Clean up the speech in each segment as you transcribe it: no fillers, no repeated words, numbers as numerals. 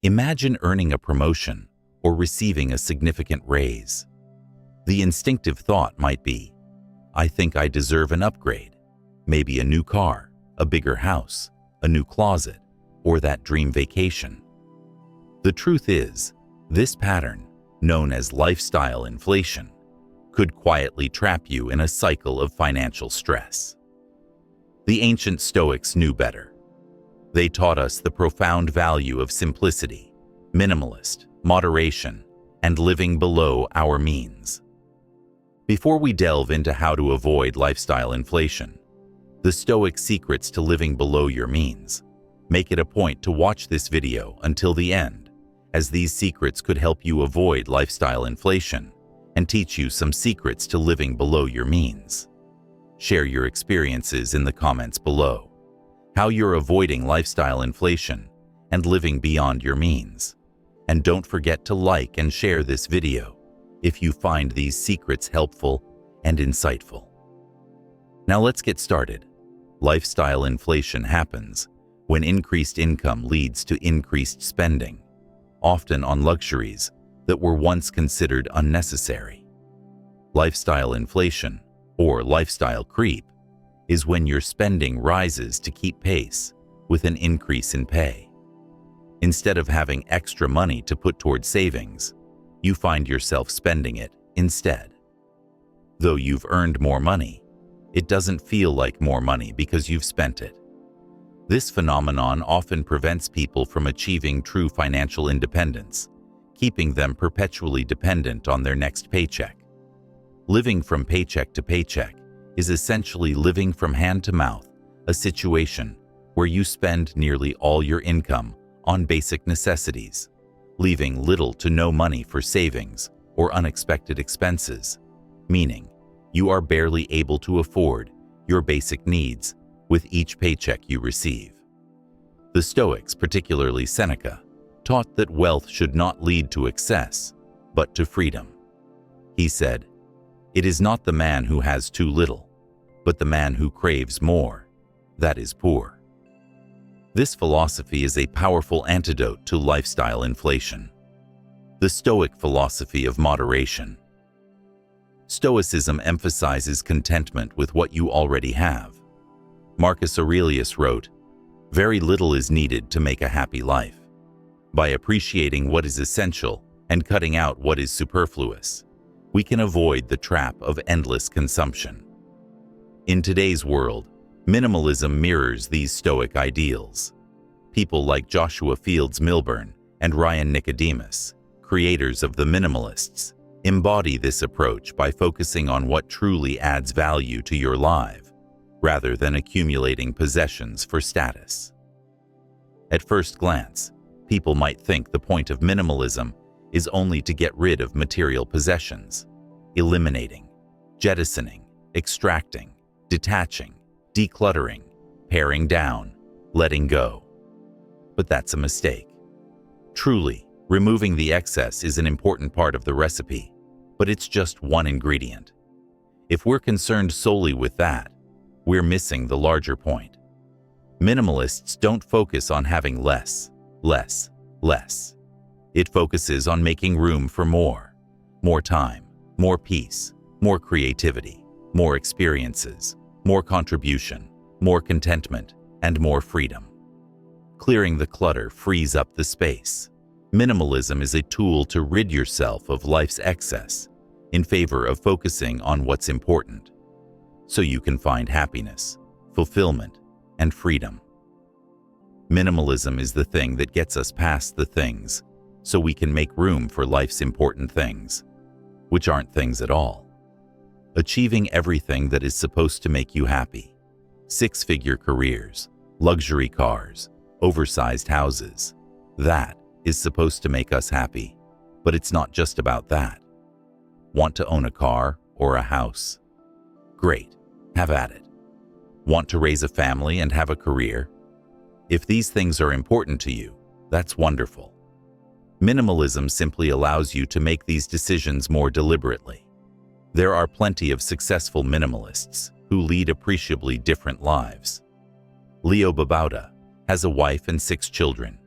Imagine earning a promotion or receiving a significant raise. The instinctive thought might be, I think I deserve an upgrade, maybe a new car, a bigger house, a new closet, or that dream vacation. The truth is, this pattern, known as lifestyle inflation, could quietly trap you in a cycle of financial stress. The ancient Stoics knew better. They taught us the profound value of simplicity, moderation, and living below our means. Before we delve into how to avoid lifestyle inflation, the Stoic secrets to living below your means, make it a point to watch this video until the end, as these secrets could help you avoid lifestyle inflation and teach you some secrets to living below your means. Share your experiences in the comments below, how you're avoiding lifestyle inflation and living beyond your means. And don't forget to like and share this video if you find these secrets helpful and insightful. Now let's get started. Lifestyle inflation happens when increased income leads to increased spending, often on luxuries that were once considered unnecessary. Lifestyle inflation, or lifestyle creep, is when your spending rises to keep pace with an increase in pay. Instead of having extra money to put towards savings, you find yourself spending it instead. Though you've earned more money, it doesn't feel like more money because you've spent it. This phenomenon often prevents people from achieving true financial independence, keeping them perpetually dependent on their next paycheck. Living from paycheck to paycheck is essentially living from hand to mouth, a situation where you spend nearly all your income on basic necessities, leaving little to no money for savings or unexpected expenses, meaning you are barely able to afford your basic needs with each paycheck you receive. The Stoics, particularly Seneca, taught that wealth should not lead to excess, but to freedom. He said, "It is not the man who has too little, but the man who craves more, that is poor." This philosophy is a powerful antidote to lifestyle inflation. The Stoic philosophy of moderation. Stoicism emphasizes contentment with what you already have. Marcus Aurelius wrote, "Very little is needed to make a happy life. By appreciating what is essential and cutting out what is superfluous, we can avoid the trap of endless consumption." In today's world, minimalism mirrors these Stoic ideals. People like Joshua Fields Milburn and Ryan Nicodemus, creators of the Minimalists, embody this approach by focusing on what truly adds value to your life, rather than accumulating possessions for status. At first glance, people might think the point of minimalism is only to get rid of material possessions, eliminating, jettisoning, extracting, detaching, decluttering, paring down, letting go. But that's a mistake. Truly, removing the excess is an important part of the recipe, but it's just one ingredient. If we're concerned solely with that, we're missing the larger point. Minimalists don't focus on having less. It focuses on making room for more time, more peace, more creativity, more experiences, more contribution, more contentment, and more freedom. Clearing the clutter frees up the space. Minimalism is a tool to rid yourself of life's excess in favor of focusing on what's important, so you can find happiness, fulfillment, and freedom. Minimalism is the thing that gets us past the things so we can make room for life's important things, which aren't things at all. Achieving everything that is supposed to make you happy. Six-figure careers, luxury cars, oversized houses. That is supposed to make us happy, but it's not just about that. Want to own a car or a house? Great, have at it. Want to raise a family and have a career? If these things are important to you, that's wonderful. Minimalism simply allows you to make these decisions more deliberately. There are plenty of successful minimalists who lead appreciably different lives. Leo Babauta has a wife and 6 children.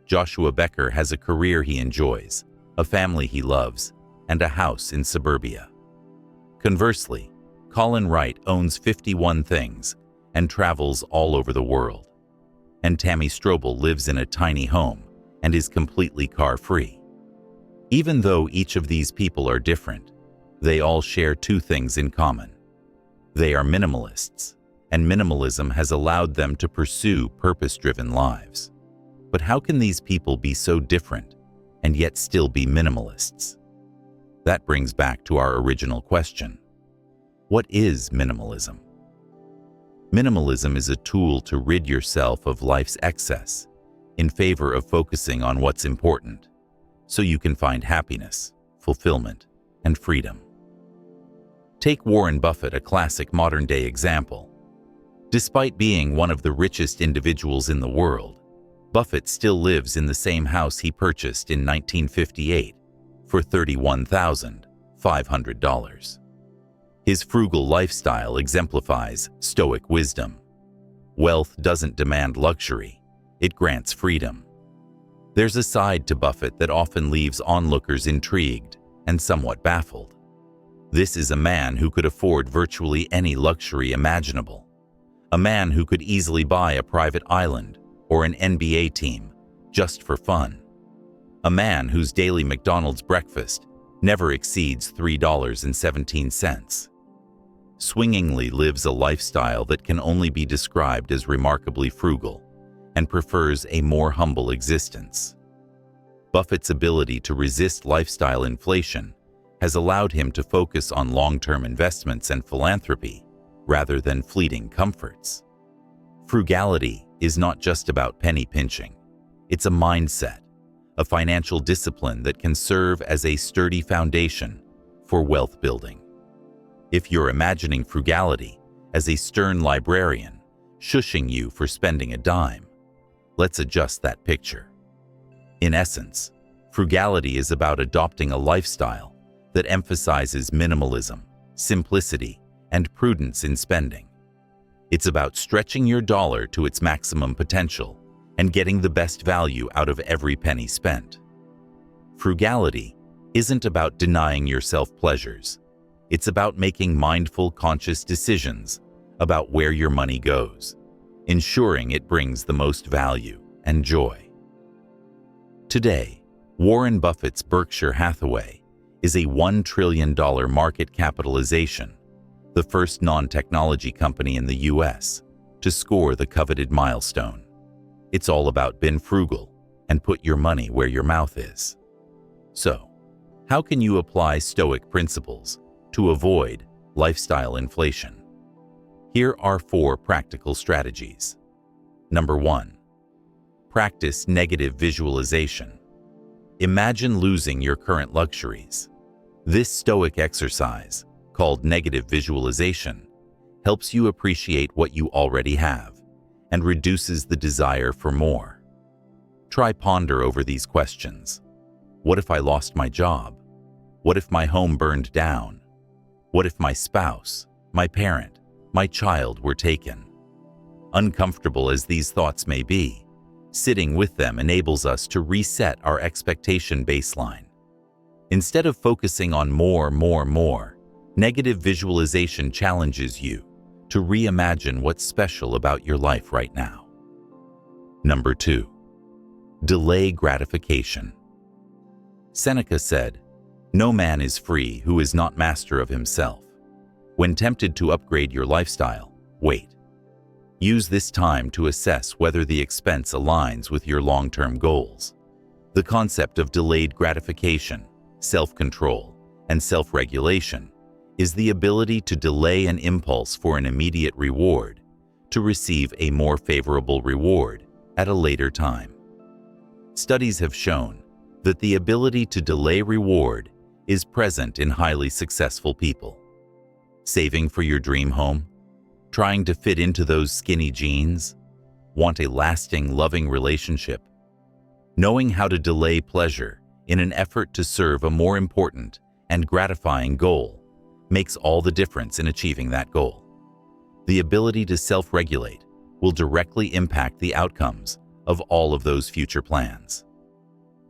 Joshua Becker has a career he enjoys, a family he loves, and a house in suburbia. Conversely, Colin Wright owns 51 things and travels all over the world. And Tammy Strobel lives in a tiny home and is completely car-free. Even though each of these people are different, they all share two things in common. They are minimalists, and minimalism has allowed them to pursue purpose-driven lives. But how can these people be so different and yet still be minimalists? That brings back to our original question. What is minimalism? Minimalism is a tool to rid yourself of life's excess in favor of focusing on what's important, so you can find happiness, fulfillment, and freedom. Take Warren Buffett, a classic modern-day example. Despite being one of the richest individuals in the world, Buffett still lives in the same house he purchased in 1958 for $31,500. His frugal lifestyle exemplifies Stoic wisdom. Wealth doesn't demand luxury, it grants freedom. There's a side to Buffett that often leaves onlookers intrigued and somewhat baffled. This is a man who could afford virtually any luxury imaginable. A man who could easily buy a private island or an NBA team just for fun. A man whose daily McDonald's breakfast never exceeds $3.17. Swingingly lives a lifestyle that can only be described as remarkably frugal and prefers a more humble existence. Buffett's ability to resist lifestyle inflation has allowed him to focus on long-term investments and philanthropy rather than fleeting comforts. Frugality is not just about penny pinching. It's a mindset, a financial discipline that can serve as a sturdy foundation for wealth building. If you're imagining frugality as a stern librarian shushing you for spending a dime, let's adjust that picture. In essence, frugality is about adopting a lifestyle that emphasizes minimalism, simplicity, and prudence in spending. It's about stretching your dollar to its maximum potential and getting the best value out of every penny spent. Frugality isn't about denying yourself pleasures. It's about making mindful, conscious decisions about where your money goes, ensuring it brings the most value and joy. Today, Warren Buffett's Berkshire Hathaway is a $1 trillion market capitalization, the first non-technology company in the US to score the coveted milestone. It's all about being frugal and put your money where your mouth is. So, how can you apply Stoic principles to avoid lifestyle inflation? Here are 4 practical strategies. Number 1. Practice negative visualization. Imagine losing your current luxuries. This Stoic exercise, called negative visualization, helps you appreciate what you already have and reduces the desire for more. Try ponder over these questions. What if I lost my job? What if my home burned down? What if my spouse, my parent, my child were taken? Uncomfortable as these thoughts may be, sitting with them enables us to reset our expectation baseline. Instead of focusing on more, negative visualization challenges you to reimagine what's special about your life right now. Number 2. Delay gratification. Seneca said, "No man is free who is not master of himself." When tempted to upgrade your lifestyle, wait. Use this time to assess whether the expense aligns with your long-term goals. The concept of delayed gratification, self-control, and self-regulation is the ability to delay an impulse for an immediate reward to receive a more favorable reward at a later time. Studies have shown that the ability to delay reward is present in highly successful people. Saving for your dream home? Trying to fit into those skinny jeans? Want a lasting, loving relationship? Knowing how to delay pleasure in an effort to serve a more important and gratifying goal makes all the difference in achieving that goal. The ability to self-regulate will directly impact the outcomes of all of those future plans.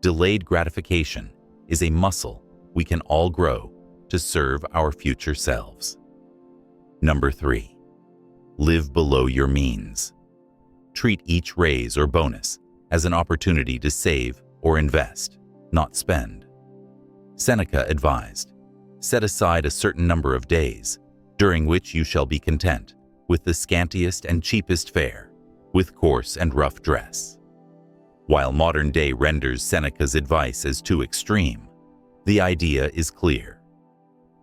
Delayed gratification is a muscle we can all grow to serve our future selves. Number 3. Live below your means. Treat each raise or bonus as an opportunity to save or invest, not spend. Seneca advised, set aside a certain number of days during which you shall be content with the scantiest and cheapest fare, with coarse and rough dress. While modern day renders Seneca's advice as too extreme, the idea is clear.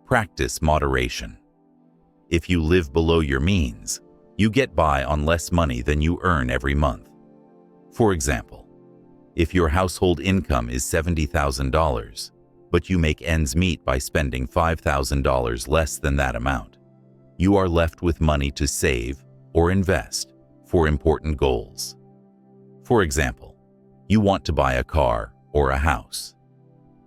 Practice moderation. If you live below your means, you get by on less money than you earn every month. For example, if your household income is $70,000, but you make ends meet by spending $5,000 less than that amount, you are left with money to save or invest for important goals. For example, you want to buy a car or a house.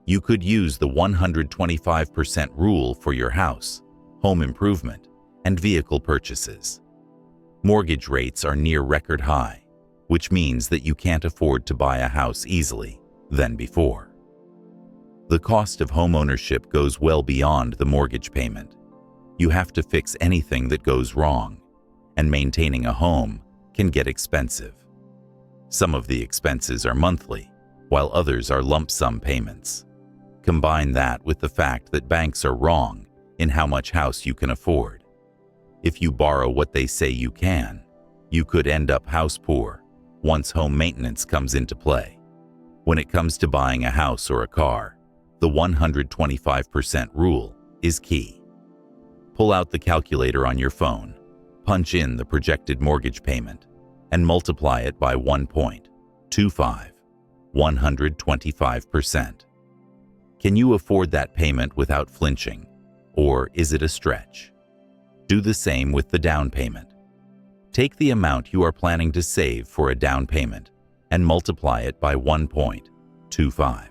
You could use the 125% rule for your house, home improvement, and vehicle purchases. Mortgage rates are near record high, which means that you can't afford to buy a house easily than before. The cost of home ownership goes well beyond the mortgage payment. You have to fix anything that goes wrong, and maintaining a home can get expensive. Some of the expenses are monthly, while others are lump sum payments. Combine that with the fact that banks are wrong in how much house you can afford. If you borrow what they say you can, you could end up house poor once home maintenance comes into play. When it comes to buying a house or a car, the 125% rule is key. Pull out the calculator on your phone, punch in the projected mortgage payment, and multiply it by 1.25, 125%. Can you afford that payment without flinching, or is it a stretch? Do the same with the down payment. Take the amount you are planning to save for a down payment and multiply it by 1.25.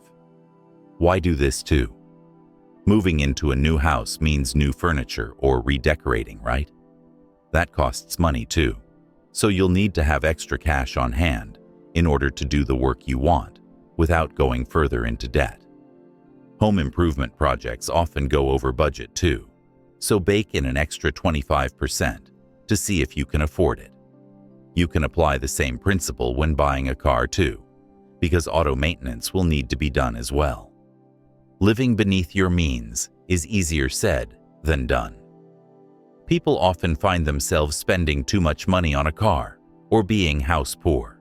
Why do this too? Moving into a new house means new furniture or redecorating, right? That costs money too, so you'll need to have extra cash on hand in order to do the work you want without going further into debt. Home improvement projects often go over budget too, so bake in an extra 25% to see if you can afford it. You can apply the same principle when buying a car too, because auto maintenance will need to be done as well. Living beneath your means is easier said than done. People often find themselves spending too much money on a car or being house poor.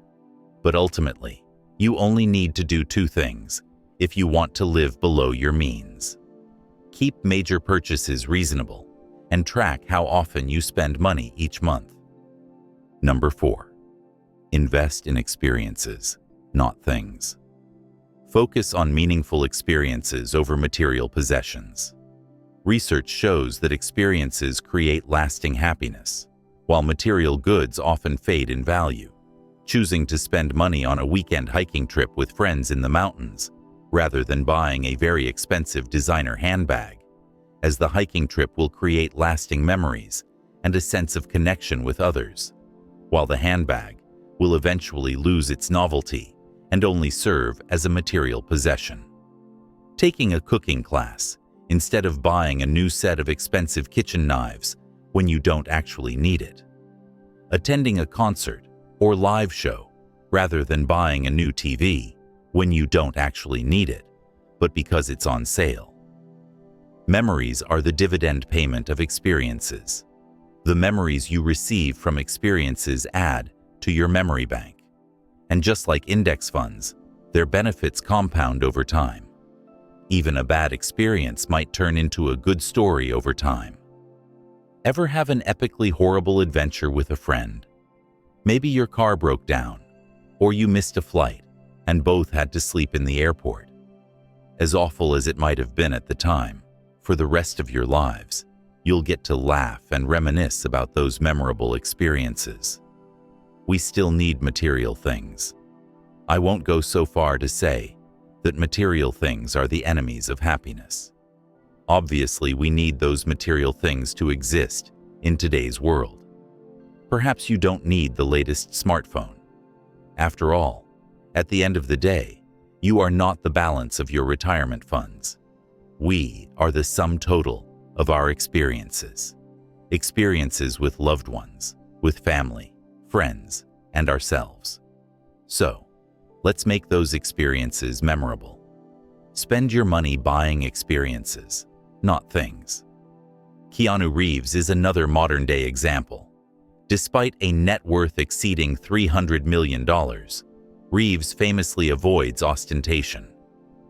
But ultimately, you only need to do two things if you want to live below your means. Keep major purchases reasonable and track how often you spend money each month. Number 4. Invest in experiences, not things. Focus on meaningful experiences over material possessions. Research shows that experiences create lasting happiness, while material goods often fade in value. Choosing to spend money on a weekend hiking trip with friends in the mountains rather than buying a very expensive designer handbag, as the hiking trip will create lasting memories and a sense of connection with others, while the handbag will eventually lose its novelty and only serve as a material possession. Taking a cooking class instead of buying a new set of expensive kitchen knives when you don't actually need it. Attending a concert or live show rather than buying a new TV when you don't actually need it, but because it's on sale. Memories are the dividend payment of experiences. The memories you receive from experiences add to your memory bank. And just like index funds, their benefits compound over time. Even a bad experience might turn into a good story over time. Ever have an epically horrible adventure with a friend? Maybe your car broke down, or you missed a flight, and both had to sleep in the airport. As awful as it might have been at the time, for the rest of your lives, you'll get to laugh and reminisce about those memorable experiences. We still need material things. I won't go so far to say that material things are the enemies of happiness. Obviously, we need those material things to exist in today's world. Perhaps you don't need the latest smartphone. After all, at the end of the day, you are not the balance of your retirement funds. We are the sum total of our experiences. Experiences with loved ones, with family, friends, and ourselves. So, let's make those experiences memorable. Spend your money buying experiences, not things. Keanu Reeves is another modern-day example. Despite a net worth exceeding $300 million, Reeves famously avoids ostentation.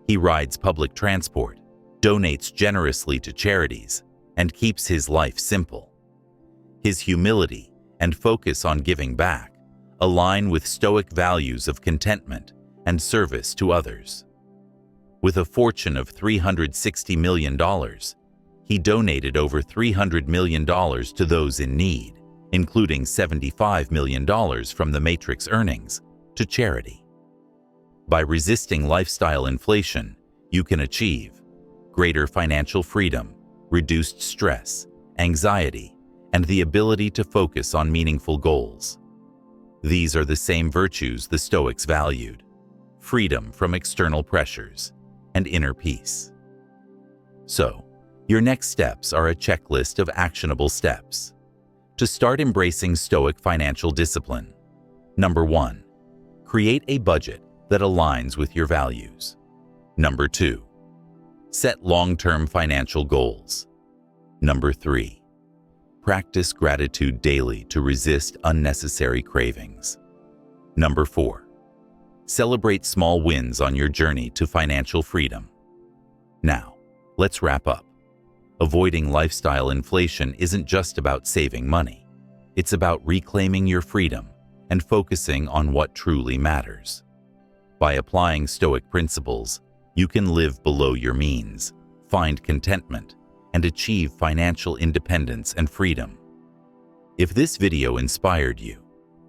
He rides public transport, donates generously to charities, and keeps his life simple. His humility and focus on giving back align with Stoic values of contentment and service to others. With a fortune of $360 million, he donated over $300 million to those in need, including $75 million from the Matrix earnings, to charity. By resisting lifestyle inflation, you can achieve greater financial freedom, reduced stress, anxiety, and the ability to focus on meaningful goals. These are the same virtues the Stoics valued: freedom from external pressures and inner peace. So, your next steps are a checklist of actionable steps to start embracing Stoic financial discipline. Number 1. Create a budget that aligns with your values. Number 2. Set long-term financial goals. Number 3. Practice gratitude daily to resist unnecessary cravings. Number 4. Celebrate small wins on your journey to financial freedom. Now, let's wrap up. Avoiding lifestyle inflation isn't just about saving money. It's about reclaiming your freedom and focusing on what truly matters. By applying Stoic principles, you can live below your means, find contentment, and achieve financial independence and freedom. If this video inspired you,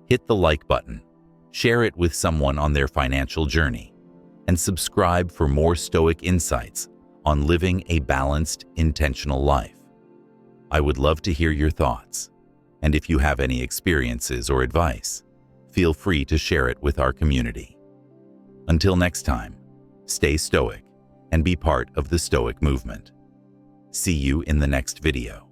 hit the like button, share it with someone on their financial journey, and subscribe for more Stoic insights on living a balanced, intentional life. I would love to hear your thoughts, and if you have any experiences or advice, feel free to share it with our community. Until next time, stay Stoic and be part of the Stoic movement. See you in the next video.